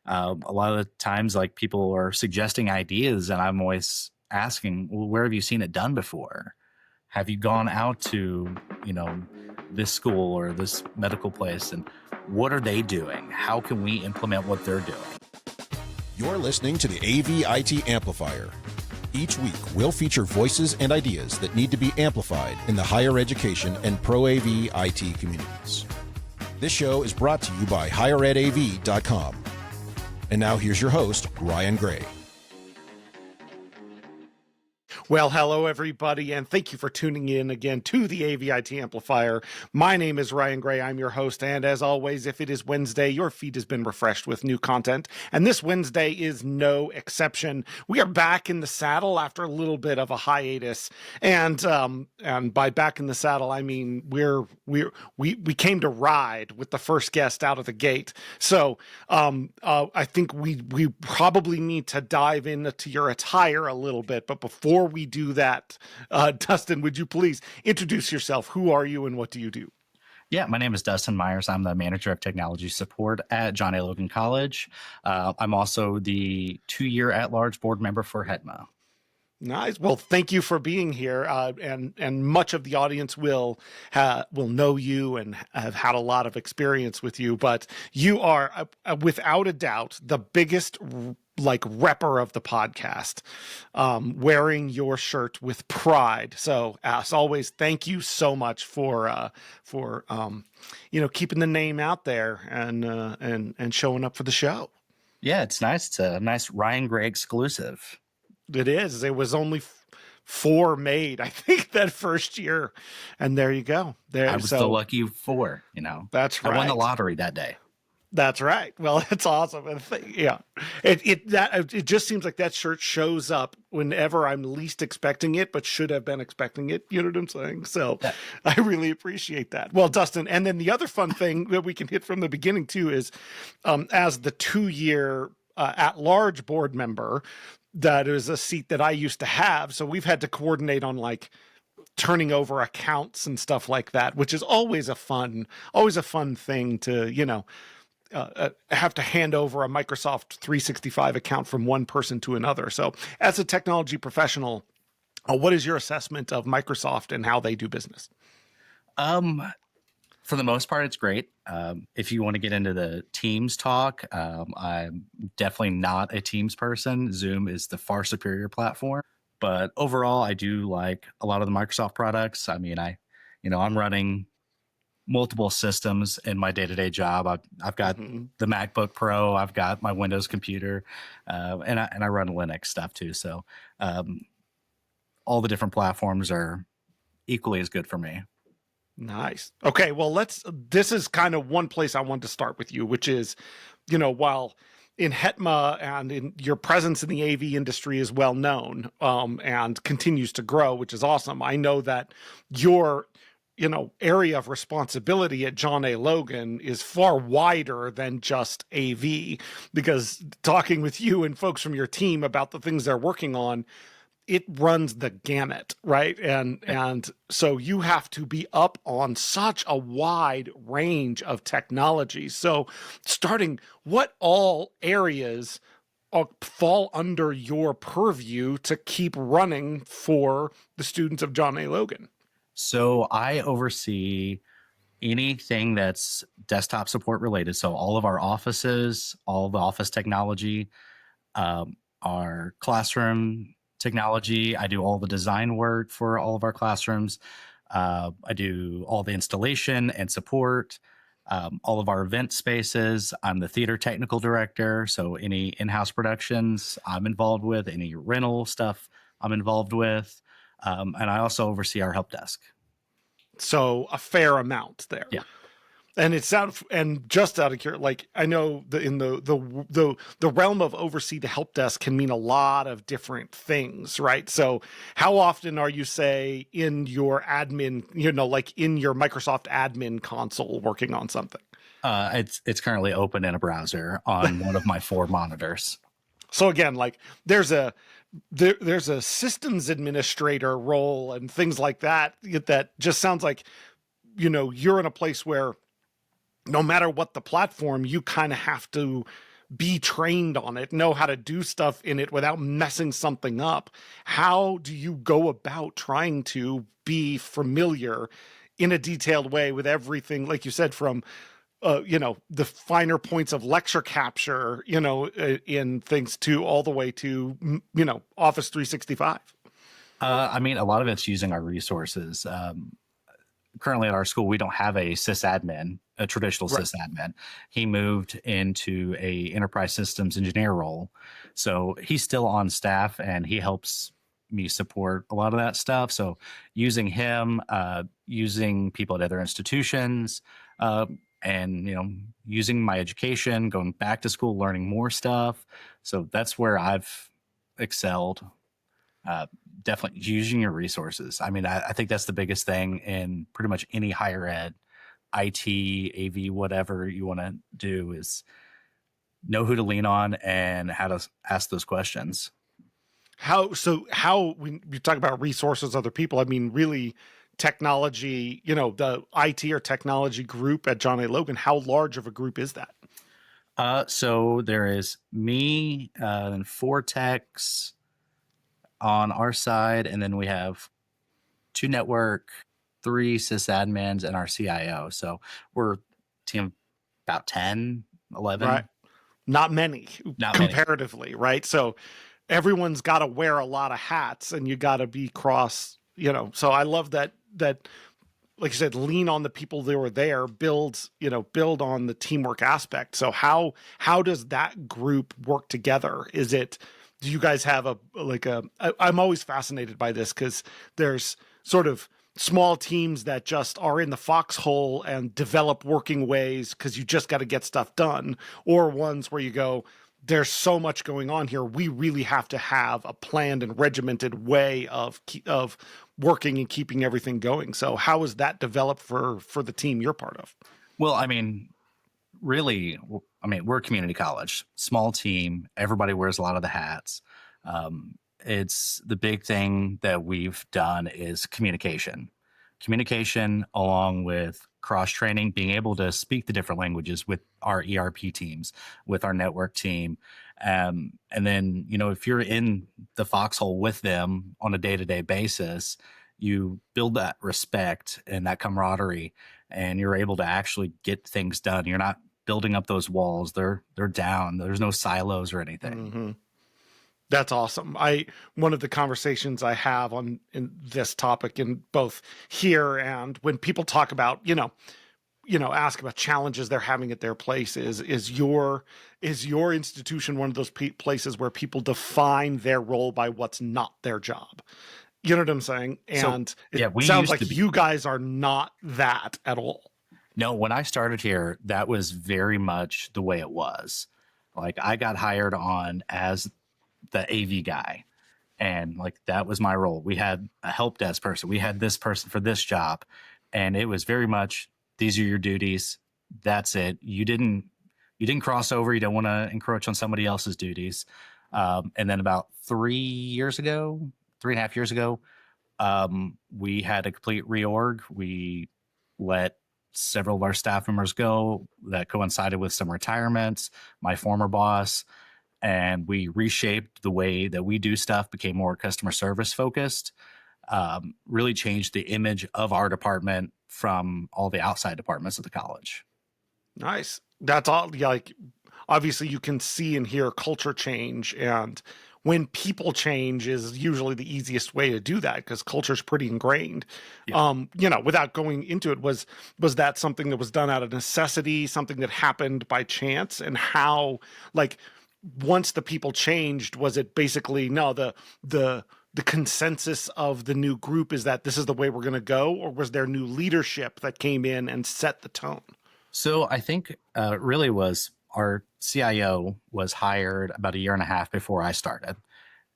A lot of the times, like, people are suggesting ideas, and I'm always asking, well, where have you seen it done before? Have you gone out to, you know, this school or this medical place, and what are they doing? How can we implement what they're doing? You're listening to the AV IT Amplifier. Each week, we'll feature voices and ideas that need to be amplified in the higher education and pro AV IT communities. This show is brought to you by higheredav.com. And now here's your host, Ryan Gray. Well, hello, everybody, and thank you for tuning in again to the AV-IT Amplifier. My name is Ryan Gray. I'm your host, and as always, if it is Wednesday, your feed has been refreshed with new content, and this Wednesday is no exception. We are back in the saddle after a little bit of a hiatus, and by back in the saddle, I mean we came to ride with the first guest out of the gate. So I think we probably need to dive into your attire a little bit, but before we do that, Dustin, would you please introduce yourself? Who are you and what do you do? Yeah, my name is Dustin Myers. I'm the manager of technology support at John A. Logan College. I'm also the 2-year at-large board member for HETMA. Nice. Well, thank you for being here. And much of the audience will know you and have had a lot of experience with you. But you are, without a doubt, the biggest repper of the podcast, wearing your shirt with pride. So, as always, thank you so much for keeping the name out there and showing up for the show. Yeah, it's nice. It's a nice Ryan Gray exclusive. It is. It was only 4 made, I think, that first year, and there you go. There, I was the lucky 4. That's right. I won the lottery that day. That's right. Well, it's awesome. Yeah, it just seems like that shirt shows up whenever I'm least expecting it, but should have been expecting it. You know what I'm saying? So yeah. I really appreciate that. Well, Dustin, and then the other fun thing that we can hit from the beginning too is, as the 2-year at-large board member, that is a seat that I used to have. So we've had to coordinate on turning over accounts and stuff like that, which is always a fun thing to, have to hand over a Microsoft 365 account from one person to another. So as a technology professional, what is your assessment of Microsoft and how they do business? For the most part, it's great. If you want to get into the Teams talk, I'm definitely not a Teams person. Zoom is the far superior platform. But overall, I do like a lot of the Microsoft products. I mean, I'm running multiple systems in my day-to-day job. I've got the MacBook Pro. I've got my Windows computer, and I run Linux stuff too. So all the different platforms are equally as good for me. Nice. Okay, well, this is kind of one place I want to start with you, which is, while in HETMA and in your presence in the AV industry is well known, and continues to grow, which is awesome. I know that your, area of responsibility at John A. Logan is far wider than just AV, because talking with you and folks from your team about the things they're working on, it runs the gamut, right? And so you have to be up on such a wide range of technologies. So starting, what all areas fall under your purview to keep running for the students of John A. Logan? So I oversee anything that's desktop support related. So all of our offices, all the office technology, our classroom technology. I do all the design work for all of our classrooms. I do all the installation and support, all of our event spaces. I'm the theater technical director. So any in-house productions I'm involved with, any rental stuff I'm involved with. And I also oversee our help desk. So a fair amount there. Yeah. And just out of curiosity, I know in the realm of oversee the help desk can mean a lot of different things, right? So how often are you, say, in your admin, in your Microsoft admin console working on something? It's currently open in a browser on one of my 4 monitors. So again, there's a systems administrator role and things like that just sounds like, you're in a place where no matter what the platform, you kind of have to be trained on it, know how to do stuff in it without messing something up. How do you go about trying to be familiar in a detailed way with everything, like you said, from the finer points of lecture capture, in things to all the way to, Office 365? I mean, a lot of it's using our resources. Currently at our school, we don't have a sysadmin, a traditional Right. sysadmin. He moved into a enterprise systems engineer role. So he's still on staff and he helps me support a lot of that stuff. So using him, using people at other institutions, and using my education, going back to school, learning more stuff. So that's where I've excelled. Definitely using your resources. I mean, I think that's the biggest thing in pretty much any higher ed, IT, AV, whatever you want to do, is know who to lean on and how to ask those questions. How when you talk about resources, other people, I mean, really technology, the IT or technology group at John A. Logan, how large of a group is that? So there is me and 4 techs on our side, and then we have 2 network, 3 sysadmins, and our CIO. So we're a team of about 10, 11. Right. Not many Not many. comparatively, right? So everyone's got to wear a lot of hats and you got to be cross, so I love that, like you said, lean on the people that were there, build on the teamwork aspect. So how does that group work together? Do you guys have I'm always fascinated by this because there's sort of small teams that just are in the foxhole and develop working ways because you just got to get stuff done, or ones where you go, there's so much going on here, we really have to have a planned and regimented way of working and keeping everything going. So how is that developed for the team you're part of? Well, I mean, really, we're a community college, small team. Everybody wears a lot of the hats. It's the big thing that we've done is communication along with cross training, being able to speak the different languages with our ERP teams, with our network team. And then, if you're in the foxhole with them on a day-to-day basis, you build that respect and that camaraderie, and you're able to actually get things done. You're not building up those walls. They're down. There's no silos or anything. Mm-hmm. That's awesome. One of the conversations I have in this topic, in both here and when people talk about, ask about challenges they're having at their place, is your institution one of those places where people define their role by what's not their job? You know what I'm saying? And it sounds like you guys are not that at all. No, when I started here, that was very much the way it was. Like, I got hired on as the AV guy, and that was my role. We had a help desk person, we had this person for this job, and it was very much, these are your duties, that's it. You didn't cross over. You don't want to encroach on somebody else's duties. And then about 3.5 years ago, we had a complete reorg. We let several of our staff members go that coincided with some retirements, my former boss, and we reshaped the way that we do stuff, became more customer service focused, really changed the image of our department from all the outside departments of the college. Nice. That's all. Like, obviously you can see and hear culture change, and when people change is usually the easiest way to do that because culture is pretty ingrained. Yeah. Without going into it, was that something that was done out of necessity, something that happened by chance? And how, once the people changed, was it basically, no, the consensus of the new group is that this is the way we're going to go, or was there new leadership that came in and set the tone? So I think really was our CIO was hired about 1.5 years before I started,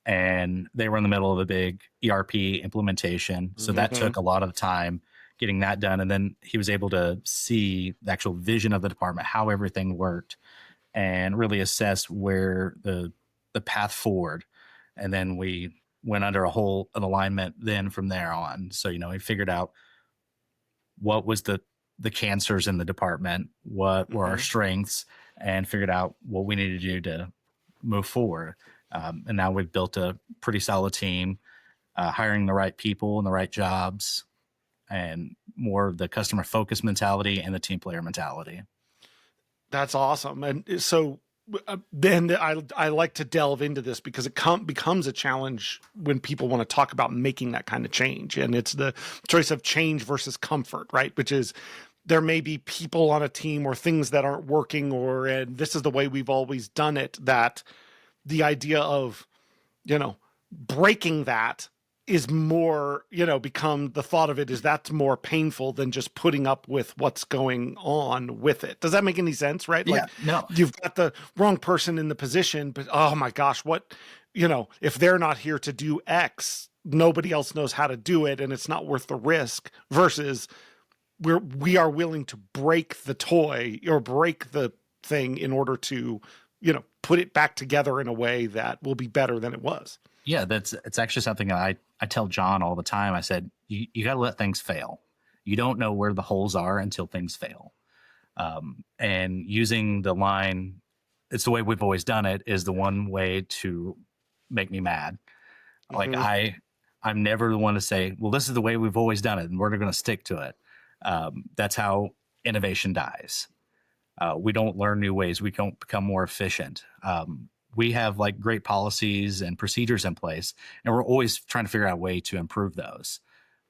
and they were in the middle of a big ERP implementation. So that took a lot of time getting that done. And then he was able to see the actual vision of the department, how everything worked, and really assess where the path forward. And then we went under an alignment then from there on. So, he figured out what was the cancers in the department, what were our strengths, and figured out what we needed to do to move forward. And now we've built a pretty solid team, hiring the right people and the right jobs, and more of the customer focused mentality and the team player mentality. That's awesome. And so then I like to delve into this because it becomes a challenge when people want to talk about making that kind of change. And it's the choice of change versus comfort, right? Which is, there may be people on a team or things that aren't working, and this is the way we've always done it, that the idea of, breaking that is more, become the thought of it is that's more painful than just putting up with what's going on with it. Does that make any sense? Right? Yeah, no. You've got the wrong person in the position, but oh my gosh, what, if they're not here to do X, nobody else knows how to do it, and it's not worth the risk, versus we are willing to break the toy or break the thing in order to, put it back together in a way that will be better than it was. Yeah, it's actually something that I tell John all the time. I said, you got to let things fail. You don't know where the holes are until things fail. And using the line, it's the way we've always done it, is the one way to make me mad. Mm-hmm. Like I'm never the one to say, well, this is the way we've always done it, and we're going to stick to it. That's how innovation dies. We don't learn new ways. We don't become more efficient. We have like great policies and procedures in place, and we're always trying to figure out a way to improve those,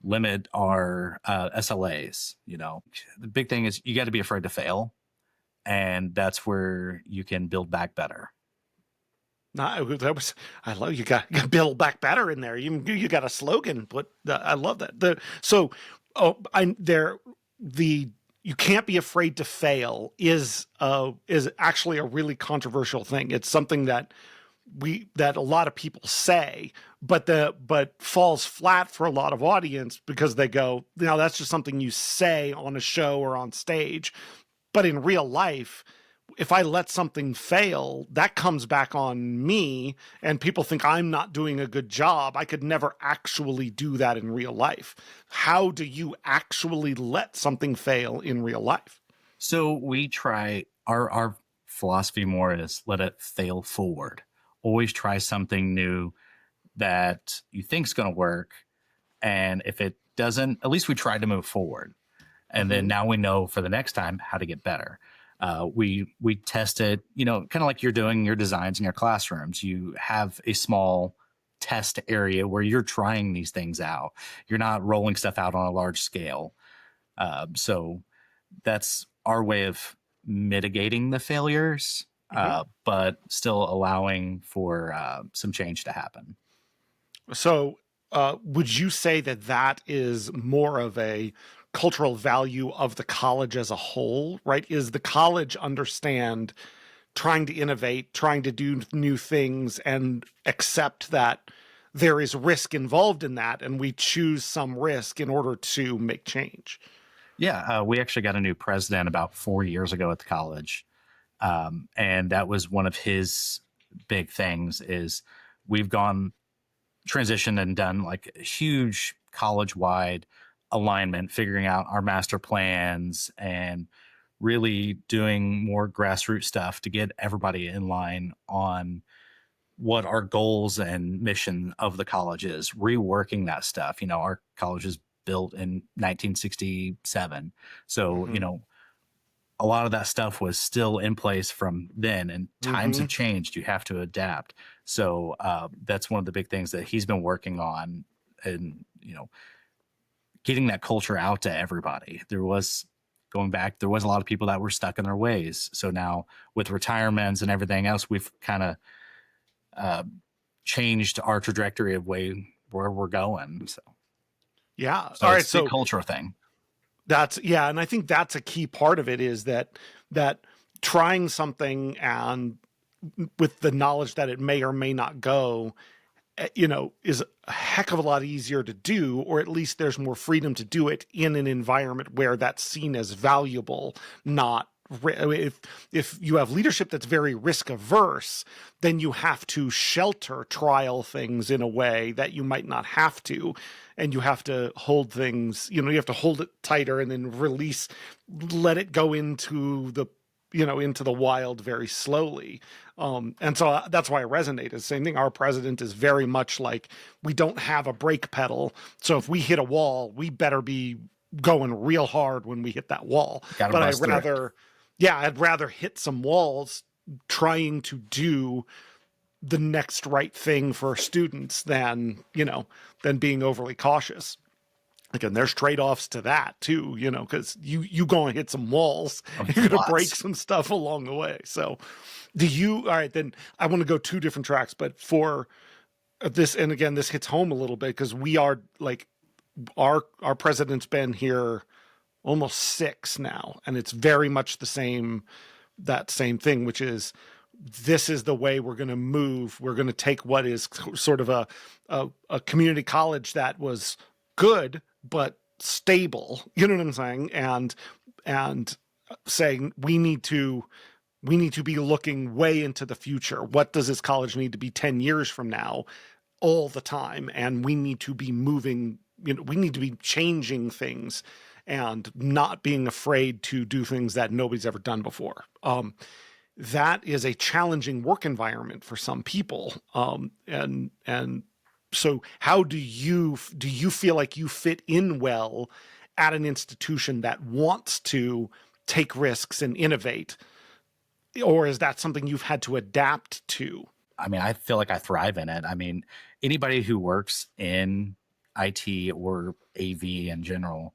limit our SLAs. The big thing is you got to be afraid to fail, and that's where you can build back better. I love you got build back better in there. You got a slogan, but I love that. You can't be afraid to fail is actually a really controversial thing. It's something that a lot of people say, but falls flat for a lot of audience because they go, that's just something you say on a show or on stage. But in real life, if I let something fail, that comes back on me, and people think I'm not doing a good job. I could never actually do that in real life. How do you actually let something fail in real life? So we try, our philosophy more is let it fail forward. Always try something new that you think is going to work. And if it doesn't, at least we try to move forward. And then now we know for the next time how to get better. We test it, kind of like you're doing your designs in your classrooms. You have a small test area where you're trying these things out. You're not rolling stuff out on a large scale. So that's our way of mitigating the failures, but still allowing for some change to happen. So would you say that is more of a cultural value of the college as a whole, right? Is the college understand trying to innovate, trying to do new things, and accept that there is risk involved in that, and we choose some risk in order to make change? Yeah, we actually got a new president about 4 years ago at the college. And that was one of his big things is we've transitioned and done like a huge college-wide alignment, figuring out our master plans and really doing more grassroots stuff to get everybody in line on what our goals and mission of the college is, reworking that stuff. Our college is built in 1967. So, a lot of that stuff was still in place from then, and times have changed. You have to adapt. So that's one of the big things that he's been working on, and, getting that culture out to everybody. There was a lot of people that were stuck in their ways. So now with retirements and everything else, we've kind of changed our trajectory of where we're going. So yeah. All right. So cultural thing. And I think that's a key part of it, is that trying something and with the knowledge that it may or may not go, is a heck of a lot easier to do, or at least there's more freedom to do it in an environment where that's seen as valuable, not if you have leadership that's very risk averse, then you have to trial things in a way that you might not have to. And you have to hold things, you have to hold it tighter and then let it go into the into the wild very slowly. And so that's why I resonate. It's the same thing. Our president is very much like, we don't have a brake pedal. So if we hit a wall, we better be going real hard when we hit that wall. Gotta But bust through it. I'd rather hit some walls trying to do the next right thing for students than being overly cautious. Again, there's trade-offs to that too, because you go and hit some walls, you're going to break some stuff along the way. So all right, then I want to go two different tracks, but for this, and again, this hits home a little bit because we are like, our president's been here almost 6 now, and it's very much that same thing, which is, this is the way we're going to move. We're going to take what is sort of a community college that was good but stable, you know what I'm saying, and saying we need to be looking way into the future. What does this college need to be 10 years from now, all the time? And we need to be moving. We need to be changing things and not being afraid to do things that nobody's ever done before. That is a challenging work environment for some people. And so how do you feel like you fit in well at an institution that wants to take risks and innovate? Or is that something you've had to adapt to? I mean, I feel like I thrive in it. I mean, anybody who works in IT or AV in general,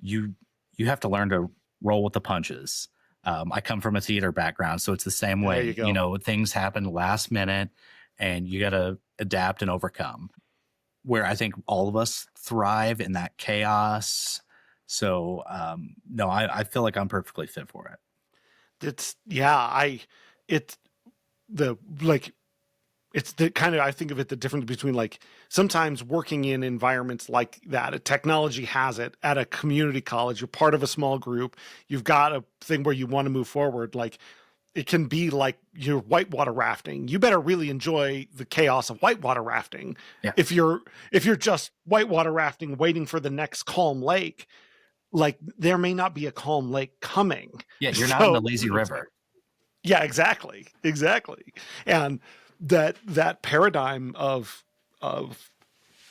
you have to learn to roll with the punches. I come from a theater background, so it's the same way. Things happen last minute and you got to adapt and overcome. Where I think all of us thrive in that chaos. So, no, I feel like I'm perfectly fit for it. It's the kind of, I think of it, the difference between like sometimes working in environments like that, a technology has it at a community college, you're part of a small group, you've got a thing where you want to move forward. Like it can be like you're whitewater rafting. You better really enjoy the chaos of whitewater rafting. Yeah. If you're just whitewater rafting, waiting for the next calm lake, like there may not be a calm lake coming. Yeah. You're not in the lazy river. Yeah, exactly. And that paradigm of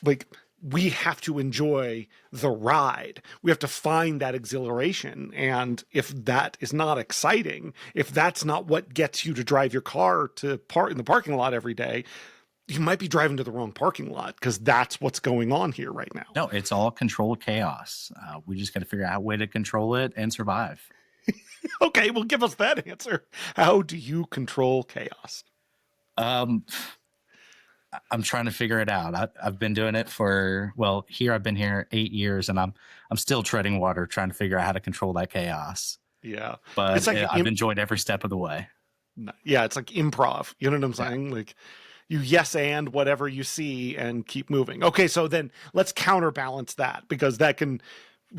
like, we have to enjoy the ride. We have to find that exhilaration. And if that is not exciting, if that's not what gets you to drive your car to park in the parking lot every day, you might be driving to the wrong parking lot, because that's what's going on here right now. No, it's all controlled chaos. We just got to figure out a way to control it and survive. Okay, well, give us that answer. How do you control chaos? I'm trying to figure it out. I've been doing it I've been here 8 years, and I'm still treading water, trying to figure out how to control that chaos. Yeah. But it's like I've enjoyed every step of the way. Yeah. It's like improv. You know what I'm saying? Like you yes and whatever you see and keep moving. Okay. So then let's counterbalance that, because that can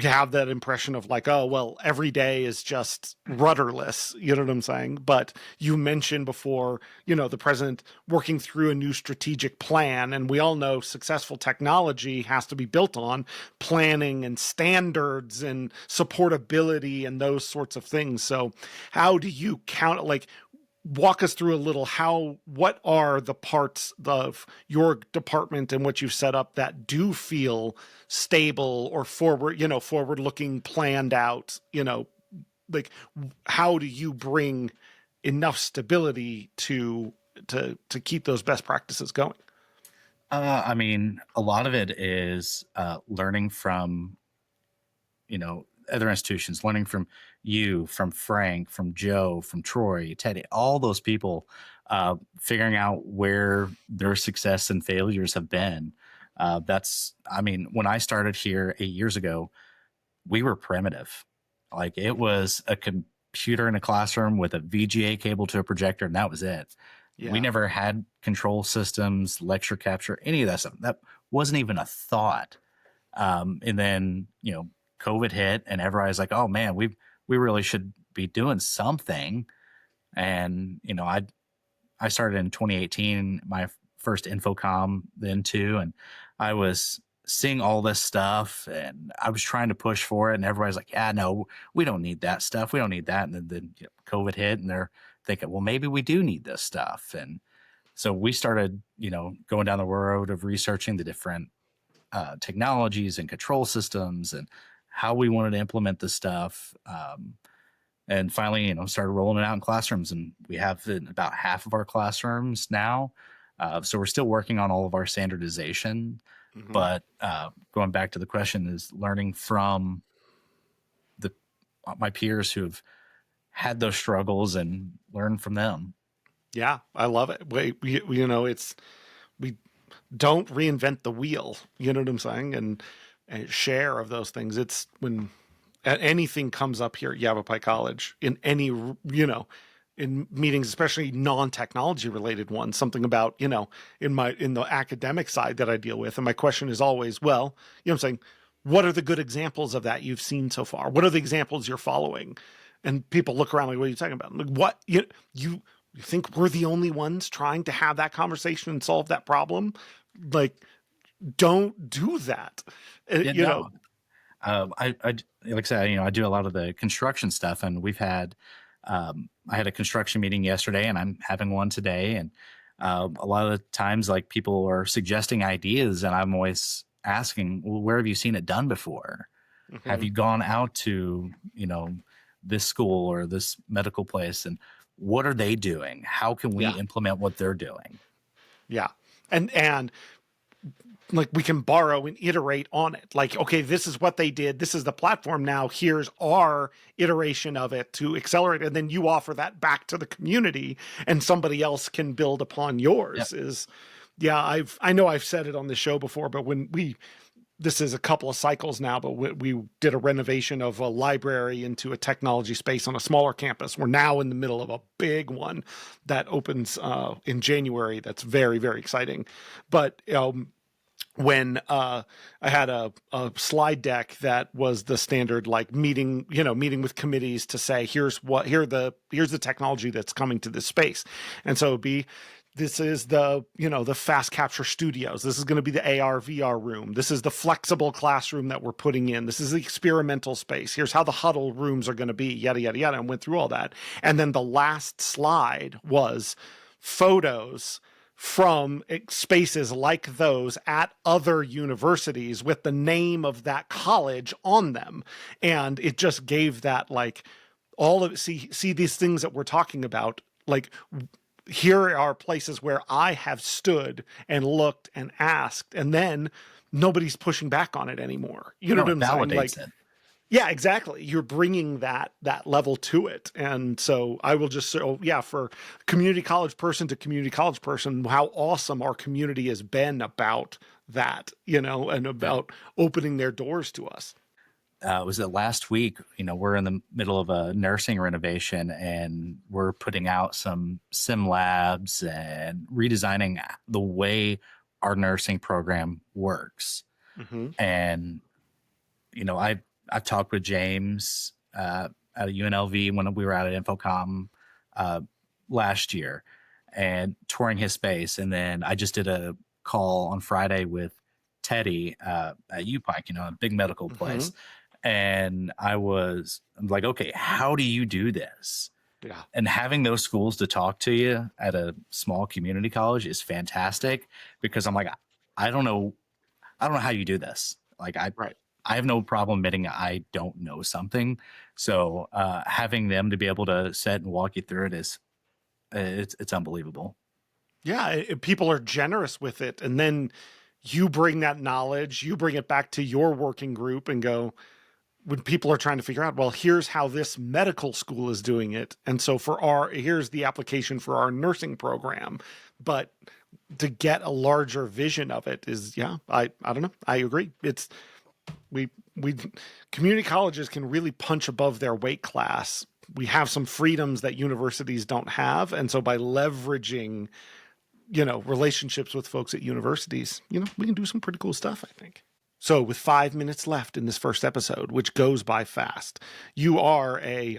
have that impression of like, oh, well, every day is just rudderless. You know what I'm saying? But you mentioned before, the president working through a new strategic plan. And we all know successful technology has to be built on planning and standards and supportability and those sorts of things. So how do you walk us through a little what are the parts of your department and what you've set up that do feel stable or forward looking, planned out, like how do you bring enough stability to keep those best practices going? I mean, a lot of it is learning from, other institutions, learning from you, from Frank, from Joe, from Troy, Teddy, all those people, figuring out where their success and failures have been. When I started here 8 years ago, we were primitive. Like it was a computer in a classroom with a VGA cable to a projector, and that was it. Yeah. We never had control systems, lecture capture, any of that stuff. That wasn't even a thought. And then, COVID hit, and everybody's like, oh man, we really should be doing something. And, I started in 2018, my first Infocom then too. And I was seeing all this stuff, and I was trying to push for it, and everybody's like, yeah, no, we don't need that stuff. We don't need that. And then COVID hit, and they're thinking, well, maybe we do need this stuff. And so we started, going down the road of researching the different technologies and control systems and how we wanted to implement this stuff. And finally, started rolling it out in classrooms, and we have it in about half of our classrooms now. So we're still working on all of our standardization, but going back to the question is learning from my peers who have had those struggles and learn from them. Yeah, I love it. We don't reinvent the wheel. You know what I'm saying? And share of those things. It's when anything comes up here at Yavapai College in any, in meetings, especially non-technology related ones, something about, in the academic side that I deal with. And my question is always, well, what I'm saying, what are the good examples of that you've seen so far? What are the examples you're following? And people look around like, what are you talking about? Like, what, you think we're the only ones trying to have that conversation and solve that problem? Like, don't do that. I like I said, I do a lot of the construction stuff, and we've had, I had a construction meeting yesterday, and I'm having one today. And a lot of the times, like, people are suggesting ideas, and I'm always asking, well, where have you seen it done before? Have you gone out to, this school or this medical place, and what are they doing? How can we implement what they're doing? Yeah. And like, we can borrow and iterate on it. Like, okay, this is what they did. This is the platform now. Here's our iteration of it to accelerate. And then you offer that back to the community, and somebody else can build upon yours. I know I've said it on the show before, but this is a couple of cycles now, but we did a renovation of a library into a technology space on a smaller campus. We're now in the middle of a big one that opens in January. That's very, very exciting. But when I had a slide deck that was the standard, like, meeting with committees to say, here's the technology that's coming to this space. And so it'd be, this is the fast capture studios. This is going to be the AR VR room. This is the flexible classroom that we're putting in. This is the experimental space. Here's how the huddle rooms are going to be, yada, yada, yada. And went through all that. And then the last slide was photos from spaces like those at other universities with the name of that college on them. And it just gave that, like, all of, see these things that we're talking about, like, here are places where I have stood and looked and asked, and then nobody's pushing back on it anymore. You know what I'm saying? Like, it. Yeah, exactly. You're bringing that level to it. And so I will just say, for community college person to community college person, how awesome our community has been about that, and about opening their doors to us. Was it last week? We're in the middle of a nursing renovation, and we're putting out some sim labs and redesigning the way our nursing program works. And, I've talked with James at UNLV when we were out at Infocom last year and touring his space. And then I just did a call on Friday with Teddy at UPike, a big medical place. And I'm like, okay, how do you do this? Yeah. And having those schools to talk to you at a small community college is fantastic, because I'm like, I don't know how you do this. Like, I have no problem admitting I don't know something. So having them to be able to sit and walk you through it it's unbelievable. Yeah, people are generous with it. And then you bring that knowledge, you bring it back to your working group and go, when people are trying to figure out, well, here's how this medical school is doing it. And so here's the application for our nursing program. But to get a larger vision of it is, I don't know. I agree. It's, we community colleges can really punch above their weight class. We have some freedoms that universities don't have. And so by leveraging, relationships with folks at universities, we can do some pretty cool stuff, I think. So with 5 minutes left in this first episode, which goes by fast, you are a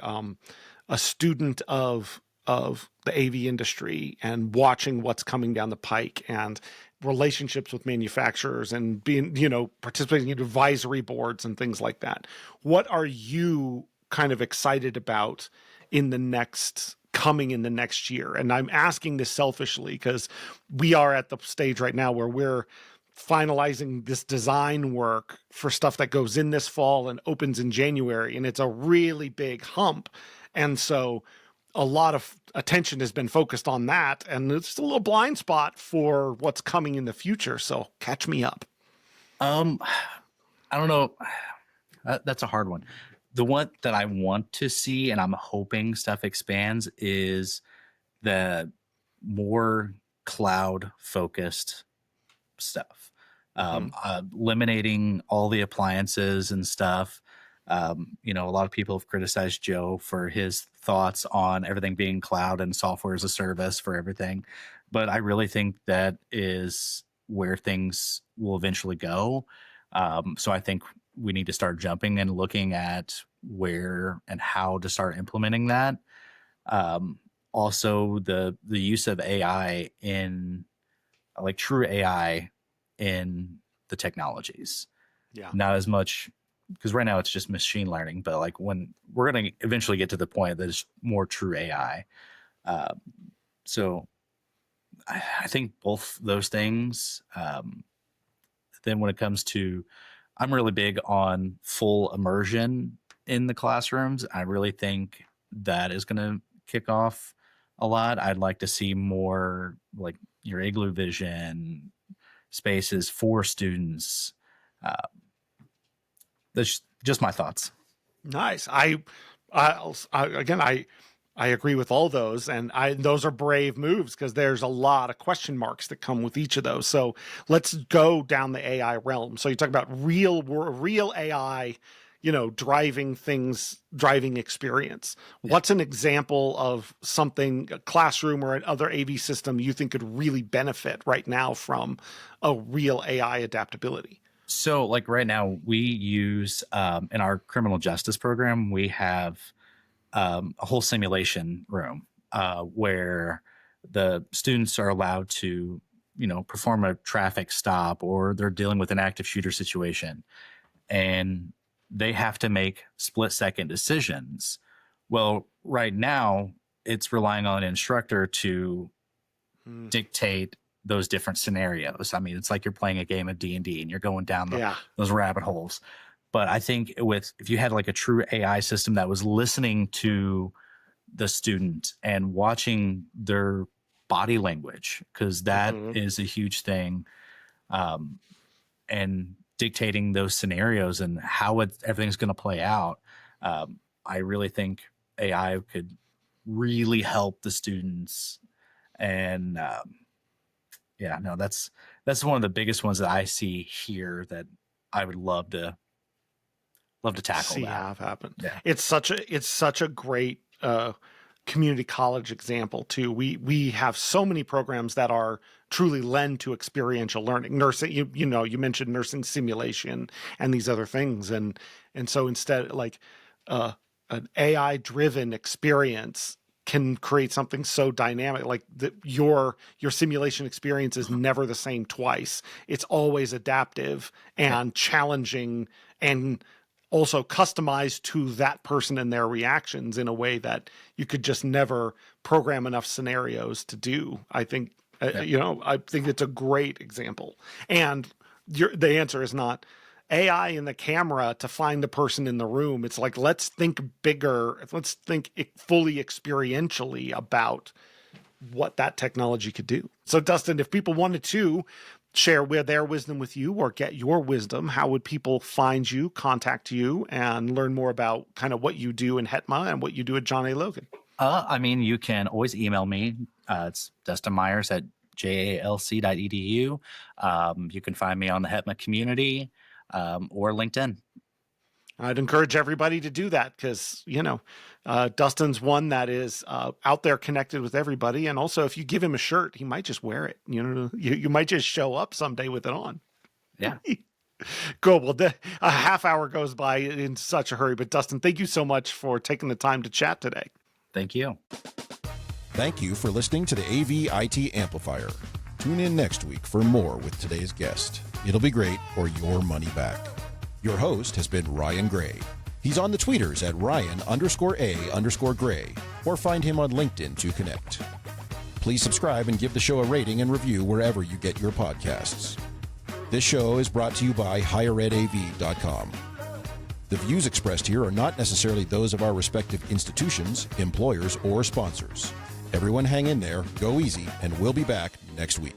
student of the AV industry and watching what's coming down the pike. And relationships with manufacturers and being, you know, participating in advisory boards and things like that. What are you kind of excited about in the next year? And I'm asking this selfishly because we are at the stage right now where we're finalizing this design work for stuff that goes in this fall and opens in January. And it's a really big hump. And so a lot of attention has been focused on that, and it's a little blind spot for what's coming in the future. So catch me up. I don't know. That's a hard one. The one that I want to see, and I'm hoping stuff expands, is the more cloud focused stuff. Eliminating all the appliances and stuff. You know, a lot of people have criticized Joe for his thoughts on everything being cloud and software as a service for everything. But I really think that is where things will eventually go. So I think we need to start jumping and looking at where and how to start implementing that. Also, the use of AI in, like, true AI in the technologies. Yeah. Not as much, because right now it's just machine learning, but like when we're going to eventually get to the point that it's more true AI. So I think both those things. Then when it comes to, I'm really big on full immersion in the classrooms. I really think that is going to kick off a lot. I'd like to see more like your Igloo Vision spaces for students. That's just my thoughts. Nice. I agree with all those, and those are brave moves because there's a lot of question marks that come with each of those. So let's go down the AI realm. So you talk about real AI, you know, driving experience. Yeah. What's an example of something, a classroom or another AV system you think could really benefit right now from a real AI adaptability? So like right now we use, in our criminal justice program, we have a whole simulation room where the students are allowed to, you know, perform a traffic stop, or they're dealing with an active shooter situation and they have to make split-second decisions. Well, right now it's relying on an instructor to dictate those different scenarios. I mean, it's like you're playing a game of D&D and you're going down those rabbit holes. But I think if you had like a true AI system that was listening to the student and watching their body language, because that is a huge thing, and dictating those scenarios and how everything's going to play out, I really think AI could really help the students. And that's one of the biggest ones that I see here that I would love to tackle. See how it happen. Yeah. It's such a great community college example too. We have so many programs that are truly lend to experiential learning. Nursing, you know, you mentioned nursing simulation and these other things, and so instead, like an AI driven experience can create something so dynamic. Like your simulation experience is never the same twice. It's always adaptive and challenging, and also customized to that person and their reactions in a way that you could just never program enough scenarios to do. I think, I think it's a great example. And the answer is not AI in the camera to find the person in the room. It's like, let's think bigger. Let's think fully experientially about what that technology could do. So Dustin, if people wanted to share their wisdom with you or get your wisdom, how would people find you, contact you, and learn more about kind of what you do in HETMA and what you do at John A. Logan? I mean, you can always email me. It's Dustin Myers at jalc.edu. You can find me on the HETMA community or LinkedIn. I'd encourage everybody to do that because, Dustin's one that is out there connected with everybody. And also, if you give him a shirt, he might just wear it. You might just show up someday with it on. Yeah. Cool. Well, a half hour goes by in such a hurry. But Dustin, thank you so much for taking the time to chat today. Thank you. Thank you for listening to the AV IT Amplifier. Tune in next week for more with today's guest. It'll be great or your money back. Your host has been Ryan Gray. He's on the tweeters at Ryan_A_Gray, or find him on LinkedIn to connect. Please subscribe and give the show a rating and review wherever you get your podcasts. This show is brought to you by higheredav.com. The views expressed here are not necessarily those of our respective institutions, employers, or sponsors. Everyone hang in there, go easy, and we'll be back next week.